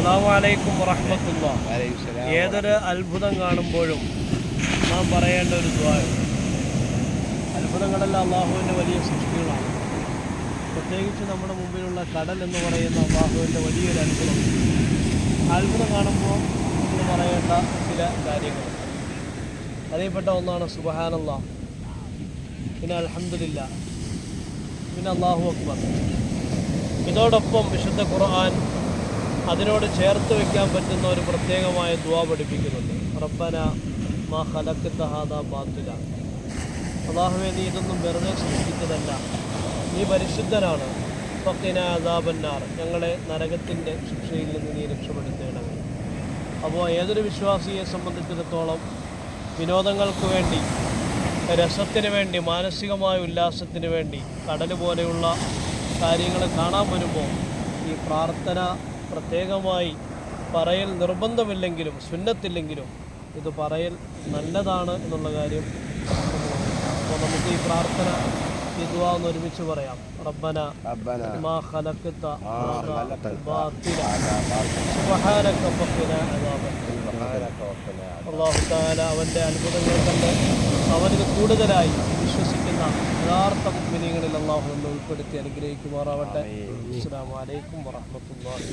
അസ്സലാമു അലൈക്കും വറഹ്മത്തുള്ളാഹി. ഏതൊരു അത്ഭുതം കാണുമ്പോഴും നാം പറയേണ്ട ഒരു ദുആ. അത്ഭുതങ്ങളെല്ലാം അള്ളാഹുവിൻ്റെ വലിയ സൃഷ്ടികളാണ്. പ്രത്യേകിച്ച് നമ്മുടെ മുമ്പിലുള്ള കടൽ എന്ന് പറയുന്ന അള്ളാഹുവിൻ്റെ വലിയൊരു അത്ഭുതം. അത്ഭുതം കാണുമ്പോൾ നമ്മൾ പറയേണ്ട ചില കാര്യങ്ങൾ അറിയപ്പെട്ട ഒന്നാണ് സുബ്ഹാനല്ലാഹ്, പിന്നെ അൽഹംദുലില്ലാഹ്, പിന്നെ അല്ലാഹു അക്ബർ. ഇതോടൊപ്പം വിശുദ്ധ ഖുർആൻ അതിനോട് ചേർത്ത് വയ്ക്കാൻ പറ്റുന്ന ഒരു പ്രത്യേകമായ ദുആ പഠിപ്പിക്കുന്നുണ്ട്. റബ്ബന മാ ഖലഖ്ത ഹാദാ ബാത്തില. അല്ലാഹുവേ, നീ ഇതൊന്നും വെറുതെ സൃഷ്ടിച്ചതല്ല, നീ പരിശുദ്ധനാണ്. ഫഖിനാ അദാബന്നാർ, ഞങ്ങളെ നരകത്തിൻ്റെ ശിക്ഷയിൽ നിന്ന് നീ രക്ഷപ്പെടുത്തേണമേ. അപ്പോൾ ഏതൊരു വിശ്വാസിയെ സംബന്ധിച്ചിടത്തോളം വിനോദങ്ങൾക്ക് വേണ്ടി, രസത്തിന് വേണ്ടി, മാനസികമായ ഉല്ലാസത്തിന് വേണ്ടി കടൽ പോലെയുള്ള കാര്യങ്ങൾ കാണാൻ വരുമ്പോൾ ഈ പ്രാർത്ഥന പ്രത്യേകമായി പറയൽ നിർബന്ധമില്ലെങ്കിലും സുന്നത്തില്ലെങ്കിലും ഇത് പറയൽ നല്ലതാണ് എന്നുള്ള കാര്യം. അപ്പോൾ നമുക്ക് ഈ പ്രാർത്ഥന ഈ ദുആ ഒന്ന് ഒരുമിച്ച് പറയാം. റബ്ബന മാ ഖലഖ്ത ബാത്തില സുബ്ഹാനക ഫഖിനാ അദാബന്നാർ. അല്ലാഹു തആല അവൻ്റെ അത്ഭുതങ്ങൾ കണ്ട് അവന് കൂടുതലായി വിശ്വസിക്കുന്ന യഥാർത്ഥ മുഅ്മിനീങ്ങളിൽ അല്ലാഹു നമ്മെ ഉൾപ്പെടുത്തി അനുഗ്രഹിക്കുമാറാവട്ടെ. അസ്സലാമു അലൈക്കും വറഹ്മത്തുള്ളാഹി.